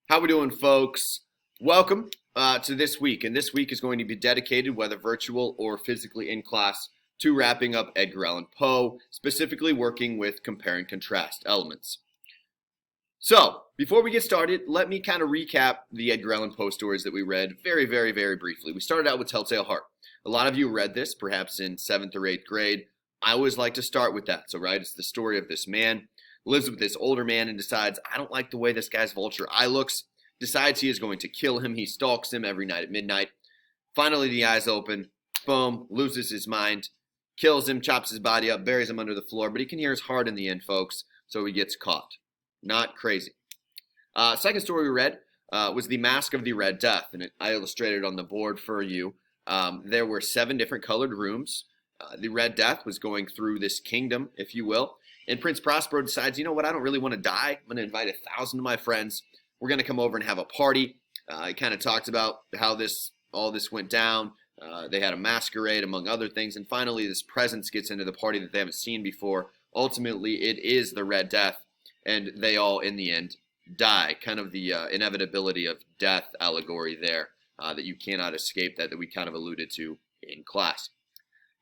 How we doing, folks? Welcome to this week, and this week is going to be dedicated, whether virtual or physically in class, to wrapping up Edgar Allan Poe, specifically working with compare and contrast elements. So, before we get started, let me kind of recap the Edgar Allan Poe stories that we read very briefly. We started out with Telltale Heart. A lot of you read this, perhaps in 7th or 8th grade. I always like to start with that. So, right, it's the story of this man lives with this older man and decides, I don't like the way this guy's vulture eye looks, decides he is going to kill him. He stalks him every night at midnight. Finally, the eyes open, boom, loses his mind, kills him, chops his body up, buries him under the floor, but he can hear his heart in the end, folks, so he gets caught. Not crazy. Second story we read was The Mask of the Red Death, and I illustrated on the board for you. There were 7 different colored rooms. The Red Death was going through this kingdom, if you will, and Prince Prospero decides, you know what, I don't really want to die. I'm going to invite 1,000 of my friends. We're going to come over and have a party. He kind of talked about how all this went down. They had a masquerade, among other things, and finally this presence gets into the party that they haven't seen before. Ultimately, it is the Red Death, and they all, in the end, die. Kind of the inevitability of death allegory there that you cannot escape, that we kind of alluded to in class.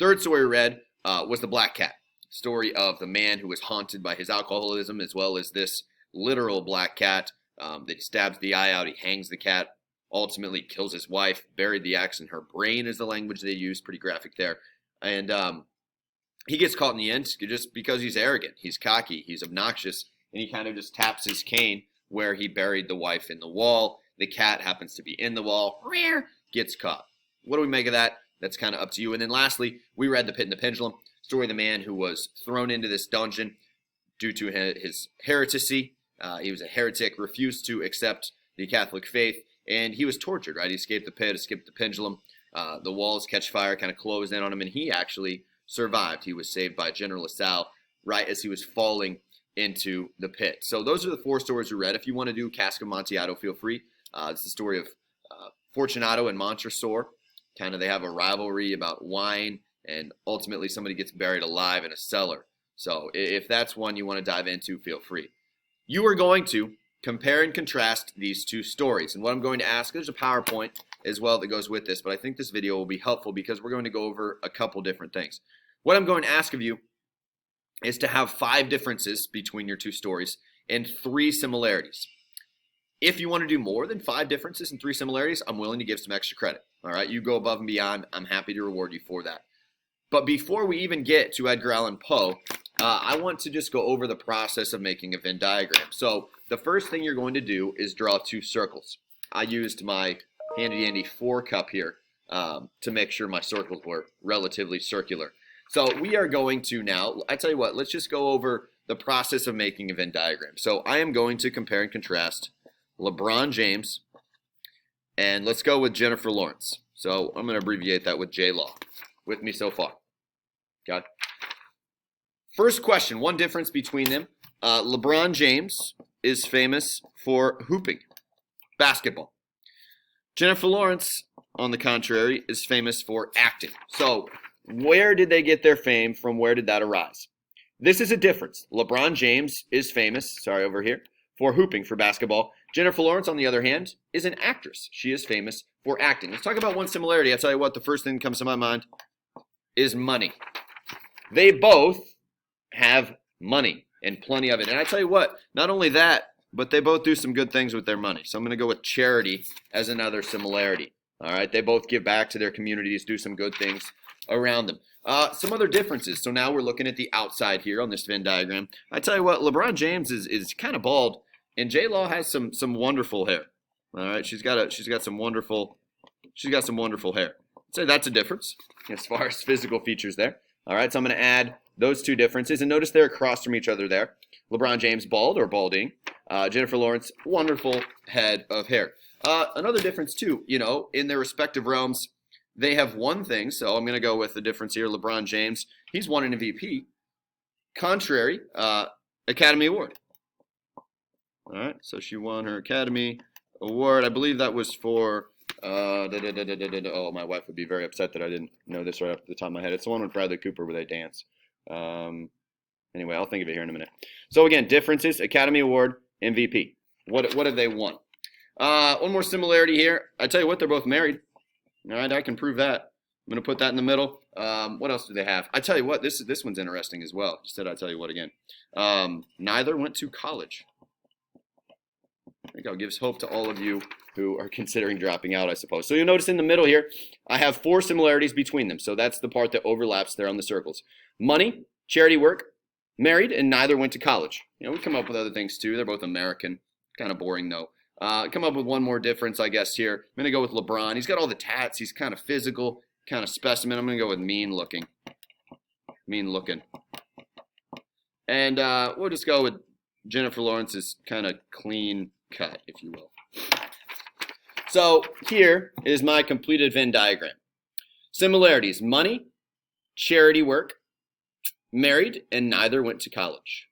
Third story we read was The Black Cat. Story of the man who was haunted by his alcoholism, as well as this literal black cat that stabs the eye out. He hangs the cat, ultimately kills his wife, buried the axe in her brain is the language they use. Pretty graphic there. And he gets caught in the end just because he's arrogant. He's cocky. He's obnoxious. And he kind of just taps his cane where he buried the wife in the wall. The cat happens to be in the wall. Gets caught. What do we make of that? That's kind of up to you. And then lastly, we read The Pit and the Pendulum. Story of the man who was thrown into this dungeon due to his heresy. He was a heretic, refused to accept the Catholic faith, and he was tortured, right? He escaped the pit, escaped the pendulum. The walls catch fire, kind of closed in on him, and he actually survived. He was saved by General LaSalle right as he was falling into the pit. So those are the 4 stories we read. If you want to do Cask of Amontillado, feel free. It's the story of Fortunato and Montresor. Kind of they have a rivalry about wine, and ultimately somebody gets buried alive in a cellar. So if that's one you want to dive into, feel free. You are going to compare and contrast these 2 stories. And what I'm going to ask, there's a PowerPoint as well that goes with this, but I think this video will be helpful because we're going to go over a couple different things. What I'm going to ask of you is to have 5 differences between your 2 stories and 3 similarities. If you want to do more than 5 differences and 3 similarities, I'm willing to give some extra credit. All right, you go above and beyond. I'm happy to reward you for that. But before we even get to Edgar Allan Poe, I want to just go over the process of making a Venn diagram. So the first thing you're going to do is draw 2 circles. I used my handy-dandy 4 cup here to make sure my circles were relatively circular. So we are going to now, I tell you what, let's just go over the process of making a Venn diagram. So I am going to compare and contrast LeBron James, and let's go with Jennifer Lawrence. So I'm going to abbreviate that with J-Law. With me so far? Okay. First question, one difference between them. LeBron James is famous for hooping, basketball. Jennifer Lawrence, on the contrary, is famous for acting. So where did they get their fame from? Where did that arise? This is a difference. LeBron James is famous, over here, for hooping, for basketball. Jennifer Lawrence, on the other hand, is an actress. She is famous for acting. Let's talk about one similarity. I'll tell you what, the first thing that comes to my mind is money. They both have money and plenty of it. And I tell you what, not only that, but they both do some good things with their money. So I'm going to go with charity as another similarity. All right, they both give back to their communities, do some good things around them. Some other differences. So now we're looking at the outside here on this Venn diagram. I tell you what, LeBron James is kind of bald, and J-Law has some wonderful hair. All right, she's got some wonderful hair. I'd say that's a difference as far as physical features there. All right, so I'm going to add those 2 differences, and notice they're across from each other there. LeBron James, bald or balding. Jennifer Lawrence, wonderful head of hair. Another difference, too, in their respective realms, they have won things. So I'm going to go with the difference here. LeBron James, he's won an MVP. Contrary, Academy Award. All right, so she won her Academy Award. I believe that was for oh, my wife would be very upset that I didn't know this right off the top of my head. It's the one with Bradley Cooper where they dance. Anyway, I'll think of it here in a minute. So again, differences, Academy Award, MVP. What have they won? One more similarity here. I tell you what, they're both married. All right, I can prove that. I'm going to put that in the middle. What else do they have? I tell you what, this one's interesting as well. Just said I tell you what again. Neither went to college. I think I'll give hope to all of you who are considering dropping out, I suppose. So you'll notice in the middle here, I have 4 similarities between them. So that's the part that overlaps there on the circles. Money, charity work, married, and neither went to college. You know, we come up with other things too. They're both American. Kind of boring though. Come up with one more difference, I guess, here. I'm going to go with LeBron. He's got all the tats. He's kind of physical, kind of specimen. I'm going to go with mean looking. Mean looking. And we'll just go with Jennifer Lawrence's kind of clean cut, if you will. So here is my completed Venn diagram. Similarities: money, charity work, married, and neither went to college.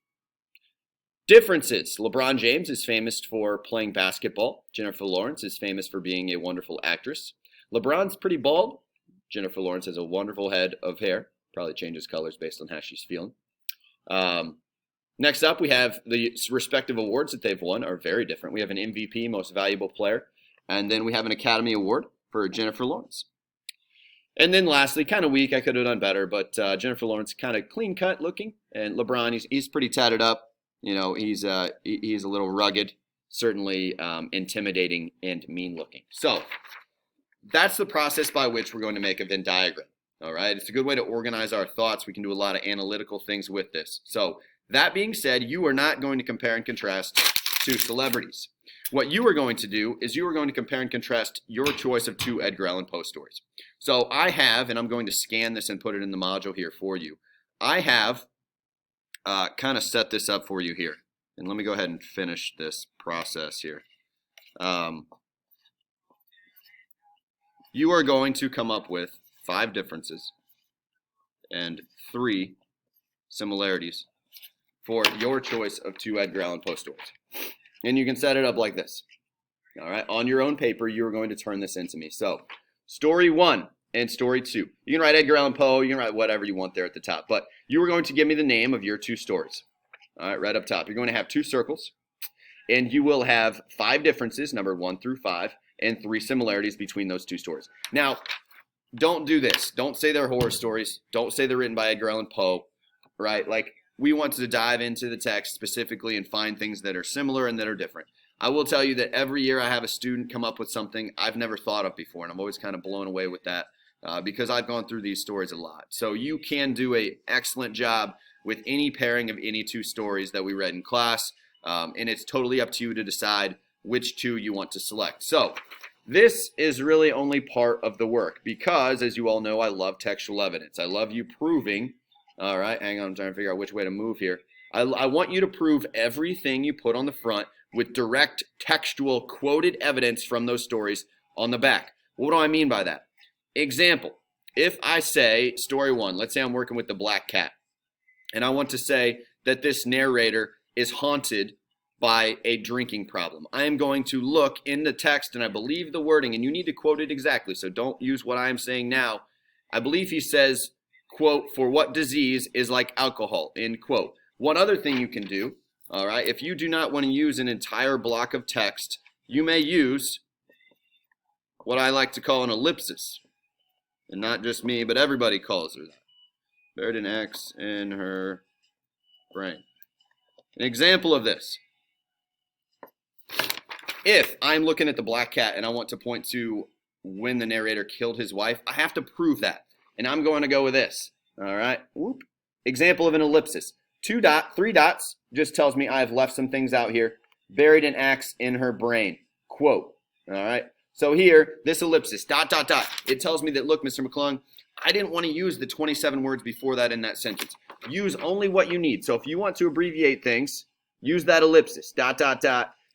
Differences: LeBron James is famous for playing basketball. Jennifer Lawrence is famous for being a wonderful actress. LeBron's pretty bald. Jennifer Lawrence has a wonderful head of hair. Probably changes colors based on how she's feeling. Next up, we have the respective awards that they've won are very different. We have an MVP, Most Valuable Player, and then we have an Academy Award for Jennifer Lawrence. And then lastly, kind of weak, I could have done better, but Jennifer Lawrence kind of clean cut looking, and LeBron, he's pretty tatted up. You know, he's a little rugged, certainly intimidating and mean looking. So that's the process by which we're going to make a Venn diagram. All right, it's a good way to organize our thoughts. We can do a lot of analytical things with this. So that being said, you are not going to compare and contrast 2 celebrities. What you are going to do is you are going to compare and contrast your choice of 2 Edgar Allan Poe stories. So I have, and I'm going to scan this and put it in the module here for you. I have kind of set this up for you here. And let me go ahead and finish this process here. You are going to come up with 5 differences and 3 similarities for your choice of 2 Edgar Allan Poe stories. And you can set it up like this. All right, on your own paper, you are going to turn this into me. So, story 1 and story 2. You can write Edgar Allan Poe, you can write whatever you want there at the top, but you are going to give me the name of your 2 stories. All right, right up top. You're going to have 2 circles, and you will have 5 differences, numbered 1 through 5, and 3 similarities between those 2 stories. Now, don't do this. Don't say they're horror stories. Don't say they're written by Edgar Allan Poe, right? Like, we want to dive into the text specifically and find things that are similar and that are different. I will tell you that every year I have a student come up with something I've never thought of before, and I'm always kind of blown away with that because I've gone through these stories a lot. So you can do an excellent job with any pairing of any 2 stories that we read in class, and it's totally up to you to decide which 2 you want to select. So this is really only part of the work because, as you all know, I love textual evidence. I love you proving. All right, hang on, I'm trying to figure out which way to move here. I want you to prove everything you put on the front with direct textual quoted evidence from those stories on the back. What do I mean by that? Example, if I say story 1, let's say I'm working with the black cat, and I want to say that this narrator is haunted by a drinking problem. I am going to look in the text, and I believe the wording, and you need to quote it exactly, so don't use what I am saying now. I believe he says, quote, "For what disease is like alcohol," end quote. One other thing you can do, all right, if you do not want to use an entire block of text, you may use what I like to call an ellipsis. And not just me, but everybody calls her that. Buried an X in her brain. An example of this. If I'm looking at the black cat and I want to point to when the narrator killed his wife, I have to prove that. And I'm going to go with this. All right. Whoop. Example of an ellipsis. 3 dots just tells me I've left some things out here. Buried an axe in her brain. Quote. All right. So here, this ellipsis, ... It tells me that, look, Mr. McClung, I didn't want to use the 27 words before that in that sentence. Use only what you need. So if you want to abbreviate things, use that ellipsis. ...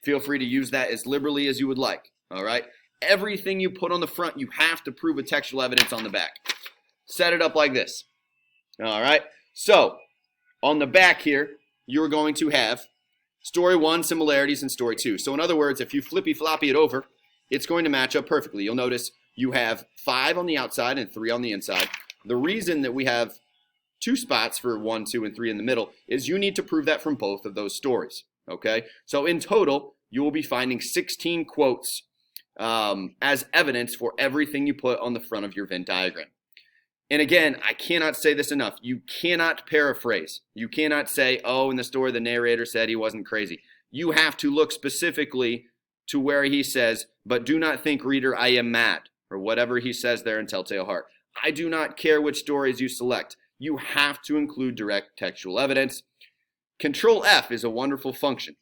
Feel free to use that as liberally as you would like. All right. Everything you put on the front, you have to prove with textual evidence on the back. Set it up like this. All right. So on the back here, you're going to have story 1, similarities, and story 2. So in other words, if you flippy-floppy it over, it's going to match up perfectly. You'll notice you have 5 on the outside and 3 on the inside. The reason that we have 2 spots for 1, 2, and 3 in the middle is you need to prove that from both of those stories. Okay. So in total, you will be finding 16 quotes as evidence for everything you put on the front of your Venn diagram. And again, I cannot say this enough. You cannot paraphrase. You cannot say, oh, in the story the narrator said he wasn't crazy. You have to look specifically to where he says, but do not think, reader, I am mad, or whatever he says there in Telltale Heart. I do not care which stories you select. You have to include direct textual evidence. Control F is a wonderful function.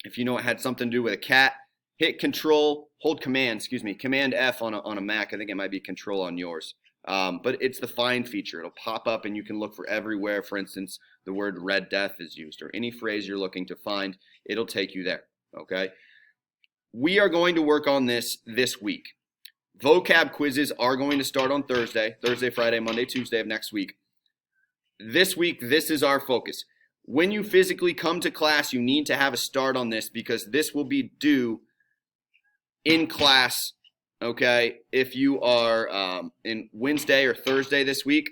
If you know it had something to do with a cat, hit Command F on a Mac. I think it might be Control on yours. But it's the find feature. It'll pop up and you can look for everywhere. For instance, the word Red Death is used, or any phrase you're looking to find, it'll take you there, okay? We are going to work on this week. Vocab quizzes are going to start on Thursday, Friday, Monday, Tuesday of next week. This week, this is our focus. When you physically come to class, you need to have a start on this because this will be due in class, okay? If you are in Wednesday or Thursday this week,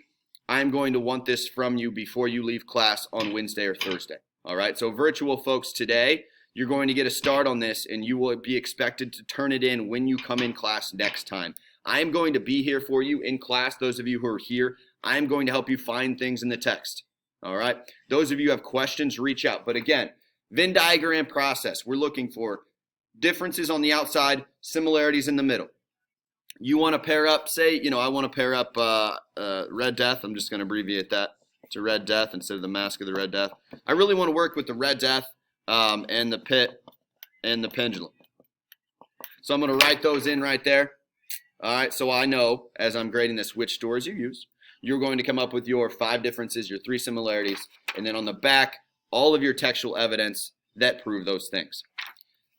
I'm going to want this from you before you leave class on Wednesday or Thursday, all right? So virtual folks today, you're going to get a start on this and you will be expected to turn it in when you come in class next time. I am going to be here for you in class. Those of you who are here, I am going to help you find things in the text, all right? Those of you who have questions, reach out. But again, Venn diagram process, we're looking for differences on the outside, similarities in the middle. You want to pair up, say, I want to pair up Red Death. I'm just going to abbreviate that to Red Death instead of the Mask of the Red Death. I really want to work with the Red Death and the Pit and the Pendulum. So I'm going to write those in right there. All right, so I know as I'm grading this which stories you use. You're going to come up with your 5 differences, your 3 similarities, and then on the back, all of your textual evidence that prove those things.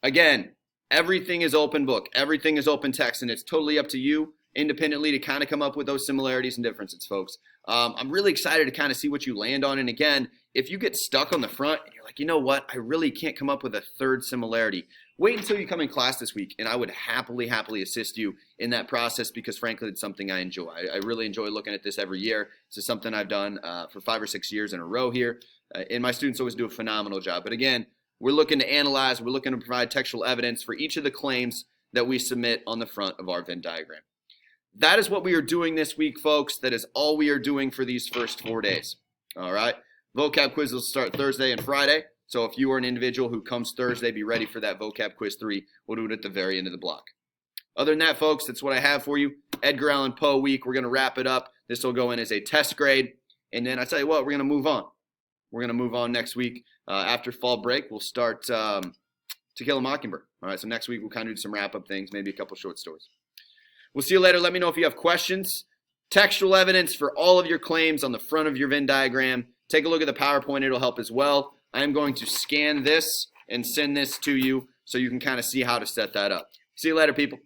Again, everything is open book. Everything is open text, and it's totally up to you independently to kind of come up with those similarities and differences, folks. I'm really excited to kind of see what you land on. And again, if you get stuck on the front and you're like, you know what, I really can't come up with a 3rd similarity, wait until you come in class this week, and I would happily assist you in that process because, frankly, it's something I enjoy. I really enjoy looking at this every year. This is something I've done for 5 or 6 years in a row here, and my students always do a phenomenal job. But again, we're looking to analyze, we're looking to provide textual evidence for each of the claims that we submit on the front of our Venn diagram. That is what we are doing this week, folks. That is all we are doing for these first 4 days. All right? Vocab quiz will start Thursday and Friday. So if you are an individual who comes Thursday, be ready for that vocab quiz 3. We'll do it at the very end of the block. Other than that, folks, that's what I have for you. Edgar Allan Poe week. We're going to wrap it up. This will go in as a test grade. And then I tell you what, we're going to move on. We're going to move on next week. After fall break, we'll start To Kill a Mockingbird. All right, so next week we'll kind of do some wrap-up things, maybe a couple short stories. We'll see you later. Let me know if you have questions. Textual evidence for all of your claims on the front of your Venn diagram. Take a look at the PowerPoint. It'll help as well. I'm going to scan this and send this to you so you can kind of see how to set that up. See you later, people.